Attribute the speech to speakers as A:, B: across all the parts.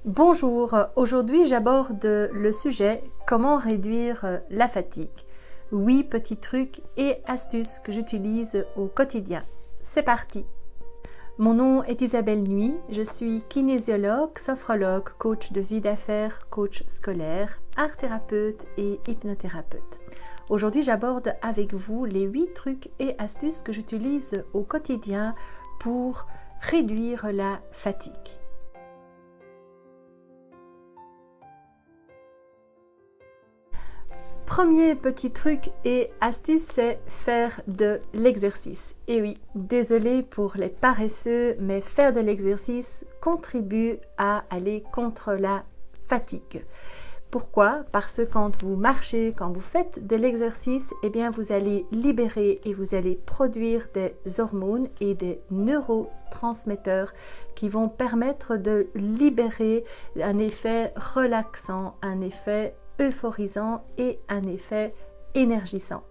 A: Bonjour, aujourd'hui j'aborde le sujet comment réduire la fatigue. 8 petits trucs et astuces que j'utilise au quotidien. C'est parti! Mon nom est Isabelle Nuy, je suis kinésiologue, sophrologue, coach de vie d'affaires, coach scolaire, art thérapeute et hypnothérapeute. Aujourd'hui j'aborde avec vous les 8 trucs et astuces que j'utilise au quotidien pour réduire la fatigue. Premier petit truc et astuce, c'est faire de l'exercice. Et oui, désolé pour les paresseux, mais faire de l'exercice contribue à aller contre la fatigue. Pourquoi? Parce que quand vous marchez, quand vous faites de l'exercice, eh bien vous allez libérer et vous allez produire des hormones et des neurotransmetteurs qui vont permettre de libérer un effet relaxant, un effet euphorisant et un effet énergisant.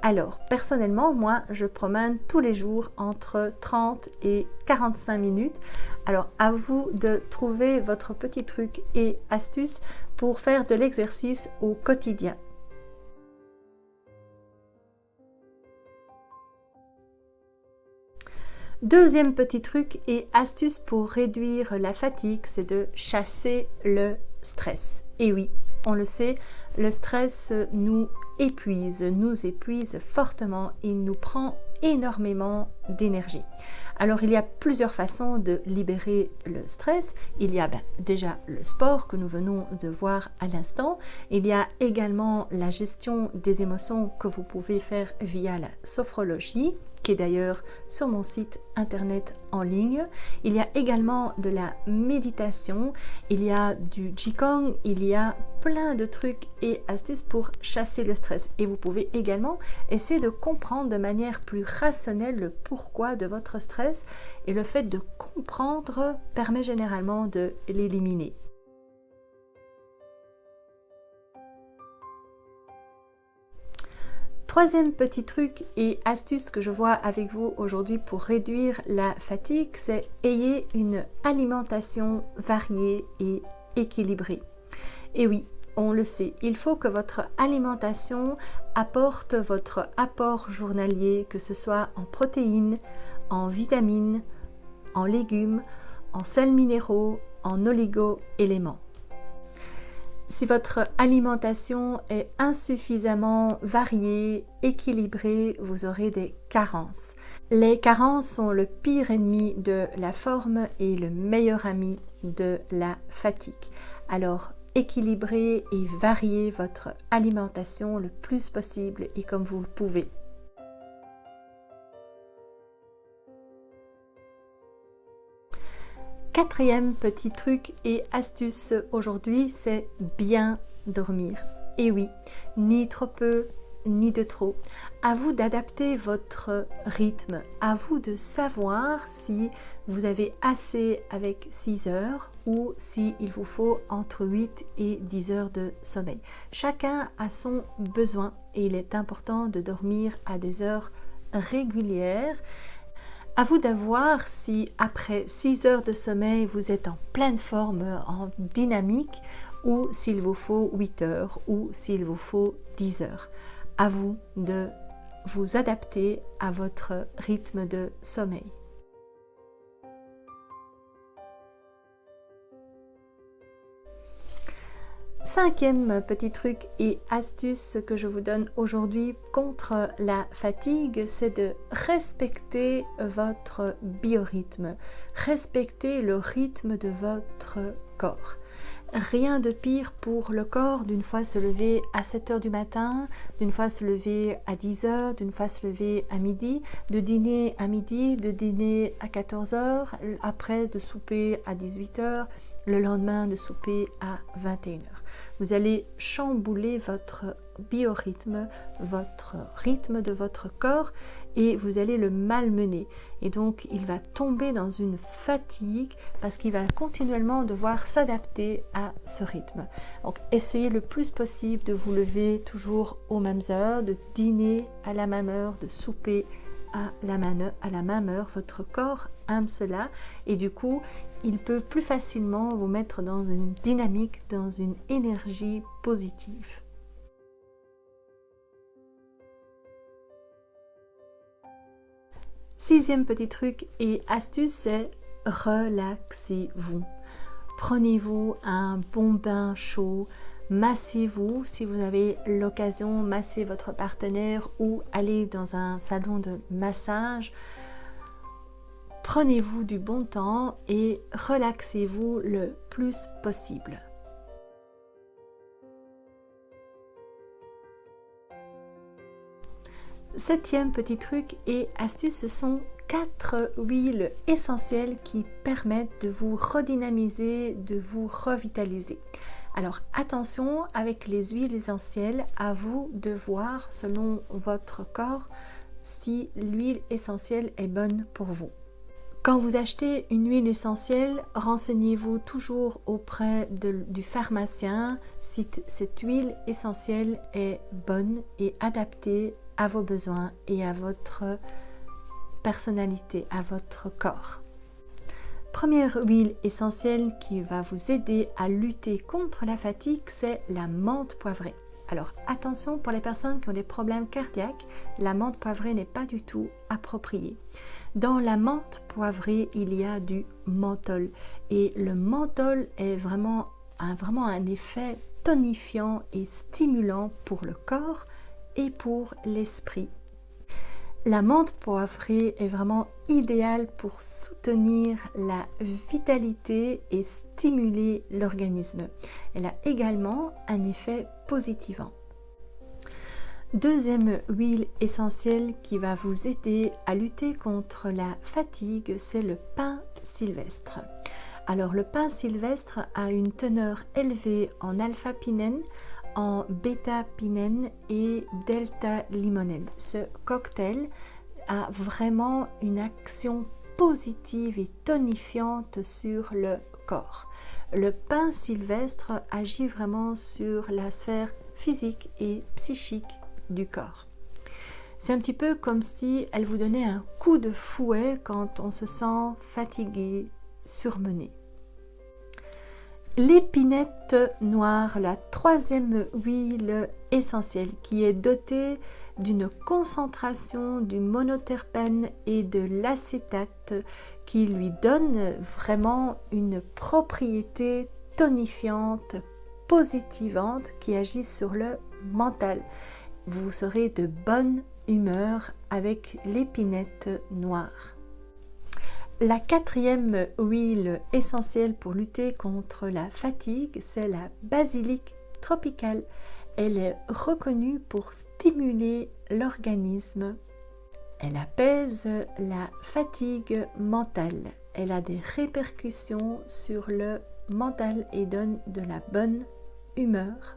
A: Alors, personnellement, moi, je promène tous les jours entre 30 et 45 minutes. Alors, à vous de trouver votre petit truc et astuce pour faire de l'exercice au quotidien. Deuxième petit truc et astuce pour réduire la fatigue, c'est de chasser le stress. Et oui, on le sait, le stress nous épuise fortement, il nous prend énormément d'énergie. Alors il y a plusieurs façons de libérer le stress. Il y a déjà le sport que nous venons de voir à l'instant. Il y a également la gestion des émotions que vous pouvez faire via la sophrologie, qui est d'ailleurs sur mon site internet en ligne. Il y a également de la méditation, il y a du Qigong, il y a plein de trucs et astuces pour chasser le stress. Et vous pouvez également essayer de comprendre de manière plus rationnelle le pourquoi de votre stress, et le fait de comprendre permet généralement de l'éliminer. Troisième petit truc et astuce que je vois avec vous aujourd'hui pour réduire la fatigue, c'est ayez une alimentation variée et équilibrée. Et oui, on le sait, il faut que votre alimentation apporte votre apport journalier, que ce soit en protéines, en vitamines, en légumes, en sels minéraux, en oligo-éléments. Si votre alimentation est insuffisamment variée, équilibrée, vous aurez des carences. Les carences sont le pire ennemi de la forme et le meilleur ami de la fatigue. Alors, équilibrez et variez votre alimentation le plus possible et comme vous le pouvez. Quatrième petit truc et astuce aujourd'hui, c'est bien dormir. Et oui, ni trop peu, ni de trop. À vous d'adapter votre rythme, à vous de savoir si vous avez assez avec 6 heures ou si il vous faut entre 8 et 10 heures de sommeil. Chacun a son besoin et il est important de dormir à des heures régulières. À vous de voir si après 6 heures de sommeil, vous êtes en pleine forme, en dynamique, ou s'il vous faut 8 heures, ou s'il vous faut 10 heures. À vous de vous adapter à votre rythme de sommeil. Cinquième petit truc et astuce que je vous donne aujourd'hui contre la fatigue, c'est de respecter votre biorhythme. Respectez le rythme de votre corps. Rien de pire pour le corps d'une fois se lever à 7 heures du matin, d'une fois se lever à 10 heures, d'une fois se lever à midi, de dîner à midi, de dîner à 14 heures, après de souper à 18 heures, le lendemain de souper à 21 heures. Vous allez chambouler votre biorhythme, votre rythme de votre corps et vous allez le malmener. Et donc, il va tomber dans une fatigue parce qu'il va continuellement devoir s'adapter à ce rythme. Donc, essayez le plus possible de vous lever toujours aux mêmes heures, de dîner à la même heure, de souper à la même heure. Votre corps aime cela et du coup, ils peuvent plus facilement vous mettre dans une dynamique, dans une énergie positive. Sixième petit truc et astuce, c'est relaxez-vous. Prenez-vous un bon bain chaud, massez-vous si vous avez l'occasion, massez votre partenaire ou allez dans un salon de massage. Prenez-vous du bon temps et relaxez-vous le plus possible. Septième petit truc et astuce, ce sont 4 huiles essentielles qui permettent de vous redynamiser, de vous revitaliser. Alors attention avec les huiles essentielles, à vous de voir selon votre corps si l'huile essentielle est bonne pour vous. Quand vous achetez une huile essentielle, renseignez-vous toujours auprès du pharmacien si cette huile essentielle est bonne et adaptée à vos besoins et à votre personnalité, à votre corps. Première huile essentielle qui va vous aider à lutter contre la fatigue, c'est la menthe poivrée. Alors attention pour les personnes qui ont des problèmes cardiaques, la menthe poivrée n'est pas du tout appropriée. Dans la menthe poivrée, il y a du menthol et le menthol est vraiment un effet tonifiant et stimulant pour le corps et pour l'esprit. La menthe poivrée est vraiment idéale pour soutenir la vitalité et stimuler l'organisme. Elle a également un effet positivant. Deuxième huile essentielle qui va vous aider à lutter contre la fatigue, c'est le pin sylvestre. Alors le pin sylvestre a une teneur élevée en alpha-pinène, en bêta-pinène et delta-limonène. Ce cocktail a vraiment une action positive et tonifiante sur le corps. Le pin sylvestre agit vraiment sur la sphère physique et psychique du corps. C'est un petit peu comme si elle vous donnait un coup de fouet quand on se sent fatigué, surmené. L'épinette noire, la troisième huile essentielle qui est dotée d'une concentration du monoterpène et de l'acétate qui lui donne vraiment une propriété tonifiante, positivante qui agit sur le mental. Vous serez de bonne humeur avec l'épinette noire. La quatrième huile essentielle pour lutter contre la fatigue, c'est la basilic tropicale. Elle est reconnue pour stimuler l'organisme. Elle apaise la fatigue mentale. Elle a des répercussions sur le mental et donne de la bonne humeur.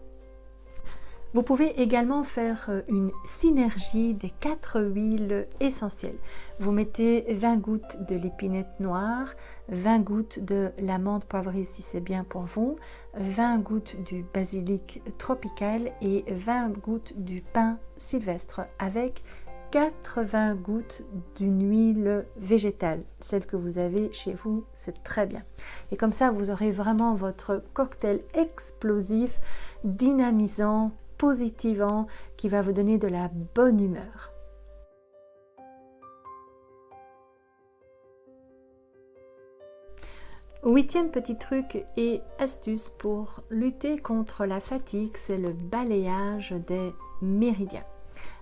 A: Vous pouvez également faire une synergie des 4 huiles essentielles. Vous mettez 20 gouttes de l'épinette noire, 20 gouttes de la menthe poivrée si c'est bien pour vous, 20 gouttes du basilic tropical et 20 gouttes du pin sylvestre avec 80 gouttes d'une huile végétale. Celle que vous avez chez vous, c'est très bien. Et comme ça, vous aurez vraiment votre cocktail explosif, dynamisant, positivant, qui va vous donner de la bonne humeur. Huitième petit truc et astuce pour lutter contre la fatigue, c'est le balayage des méridiens.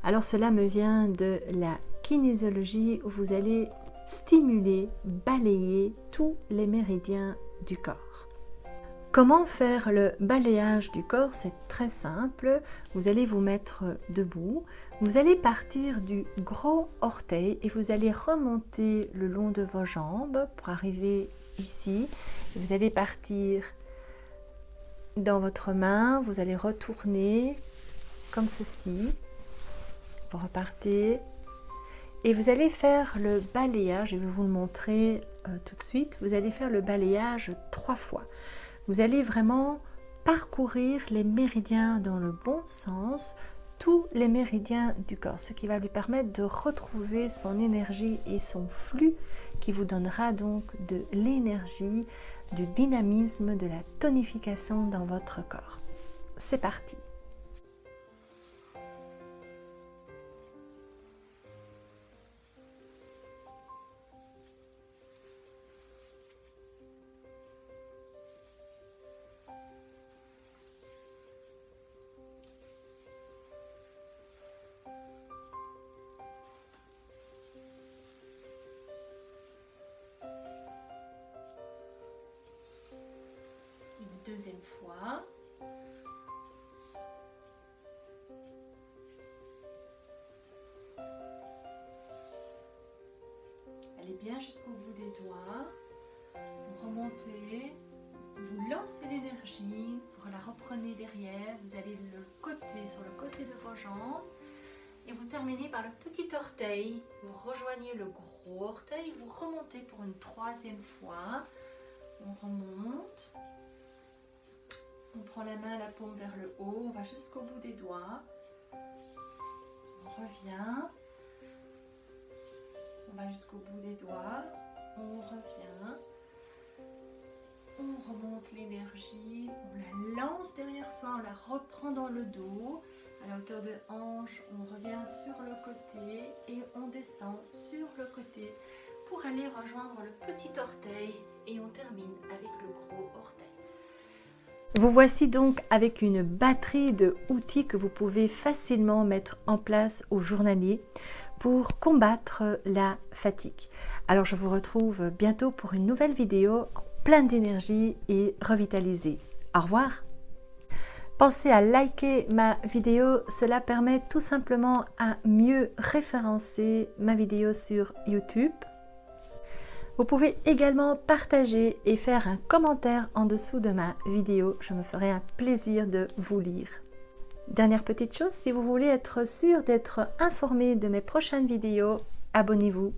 A: Alors cela me vient de la kinésiologie où vous allez stimuler, balayer tous les méridiens du corps. Comment faire le balayage du corps? C'est très simple. Vous allez vous mettre debout. Vous allez partir du gros orteil et vous allez remonter le long de vos jambes pour arriver ici. Vous allez partir dans votre main. Vous allez retourner comme ceci. Vous repartez et vous allez faire le balayage. Je vais vous le montrer tout de suite. Vous allez faire le balayage 3 fois. Vous allez vraiment parcourir les méridiens dans le bon sens tous les méridiens du corps, ce qui va lui permettre de retrouver son énergie et son flux qui vous donnera donc de l'énergie, du dynamisme, de la tonification dans votre corps. C'est parti! Une deuxième fois. Allez bien jusqu'au bout des doigts. Vous remontez, vous lancez l'énergie, vous la reprenez derrière, vous allez sur le côté de vos jambes et vous terminez par le petit orteil. Vous rejoignez le gros orteil, vous remontez pour une troisième fois. On remonte. On prend la main, la paume vers le haut, on va jusqu'au bout des doigts. On revient. On va jusqu'au bout des doigts. On revient. On remonte l'énergie. On la lance derrière soi, on la reprend dans le dos. À la hauteur de hanche, on revient sur le côté et on descend sur le côté pour aller rejoindre le petit orteil et on termine avec le gros orteil. Vous voici donc avec une batterie de outils que vous pouvez facilement mettre en place au journalier pour combattre la fatigue. Alors je vous retrouve bientôt pour une nouvelle vidéo pleine d'énergie et revitalisée. Au revoir! Pensez à liker ma vidéo, cela permet tout simplement à mieux référencer ma vidéo sur YouTube. Vous pouvez également partager et faire un commentaire en dessous de ma vidéo. Je me ferai un plaisir de vous lire. Dernière petite chose, si vous voulez être sûr d'être informé de mes prochaines vidéos, abonnez-vous